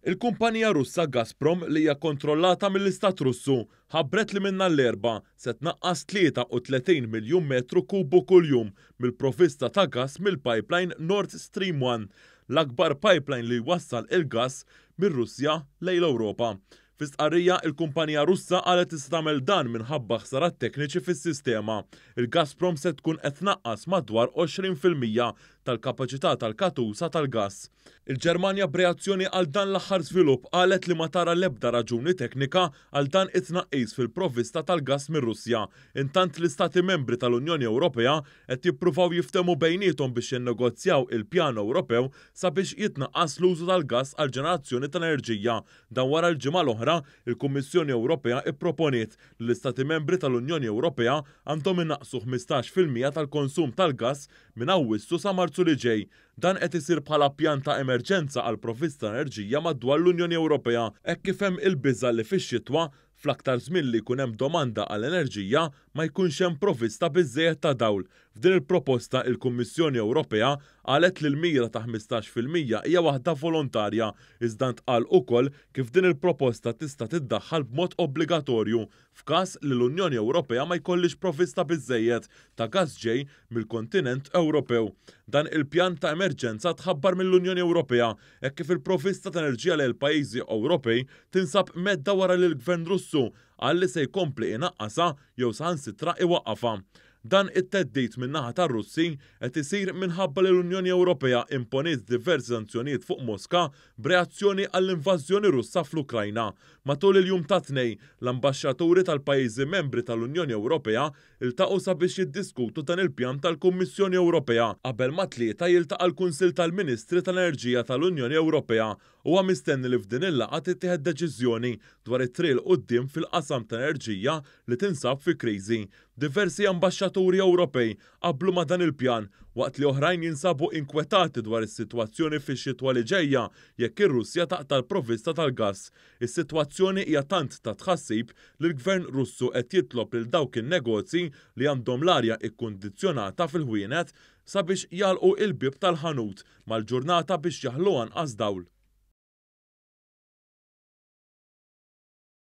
Il-kumpanija Russa Gazprom li hija kontrollata mill-Istat Russu ħabbret li minna l-erba se tnaqqas 33 miljun metru kubu kuljum mill-provvista ta' gas mill-pipeline Nord Stream 1, l-akbar pipeline li jwassal il-gas mir-Russja lejn l-Ewropa. Fi stqarrija il-kumpanija Russa qalet tista' tagħmel dan minħabba ħsarat tekniċi fis-sistema. Il-Gazprom se tkun qed tnaqqas madwar 20% tal-kapaċità tal-katusa tal-gass. Il-Ġermanja b'reazzjoni għal dan l-aħħar żvilupp qalet li ma tara l-ebda raġuni teknika għal dan it-tnaqqis fil-provvista tal-gass mir-Russja, intant l-Istati membri tal-Unjoni Ewropea qed jippruvaw jiftehmu bejniethom biex jinnegozjaw il-pjan Ewropew sabiex jitnaqqas l-użu tal-gass għal ġenerazzjoni ta' enerġija. Dan wara l-ġimgħa l-oħra il-Kummissjoni Ewropea ipproponiet li l-Istati membri tal-Unjoni Ewropea għandhom innaqsu 15% tal-konsum tal-gass minn Awwissu sa Marzu li ġej. Dan qed isir bħala pjan ta' emerġenza għal provvista enerġija madwar l-Unjoni Ewropea, hekk kif hemm il-biża' li fix-xitwa fl-aktar żmien li jkun hemm domanda għal enerġija ma jkunx hemm provvista biżżejjed ta' dawl. F'din il-proposta il-Kummissjoni Ewropea qalet li l-mira ta' 15% hija waħda volontarja, iżda ntqal ukoll kif din il-proposta tista' tiddaħħal b'mod obbligatorju f'każ li l-Unjoni Ewropea ma jkollix provvista biżżejjed ta' gass ġej mill-kontinent Ewropew. Dan il-pjan ta' emerġenza tħabbar mill-Unjoni Ewropea hekk kif il-provvista ta' enerġija lejn pajjiżi Ewropej tinsab medda wara li l-Gvern Russu qal li se jkompli inaqqasha jew saħansitra iwaqqafha. Dan it-teddid min-naħa tar-Russi qed isir minħabba li l-Unjoni Ewropea imponiet diversi sanzjonijiet fuq Mosca b'reazzjoni għall-invażjoni Russa fl-Ukrajna. Matul il-jum ta' Tnejn, l-ambaxxaturi tal-pajjiżi membri tal-Unjoni Ewropea iltaqgħu sabiex jiddiskutu dan il-pjan tal-Kummissjoni Ewropea qabel ma tlieta jiltaqa' l-Kunsill tal-Ministri tal-Enerġija tal-Unjoni Ewropea. Huwa mistenni li f'din il-laqgħa tittieħed deċiżjoni dwar it-triq quddiem fil-qasam ta' enerġija li tinsab fi kriżi. Diversi ambaxxaturi Ewropej qablu ma' dan il-pjan waqt li oħrajn jinsabu inkwetati dwar is-sitwazzjoni fix-xitwa li ġejja jekk ir-Russja taqta' l-provvista tal-gass. Is-sitwazzjoni hija tant ta' tħassib li l-Gvern Russu qed jitlob lil dawk in-negozji li għandhom l-arja ikkundizzjonata fil-ħwienet sabiex jalqu il-bib tal-ħanut mal-ġurnata biex jaħlu anqas dawl.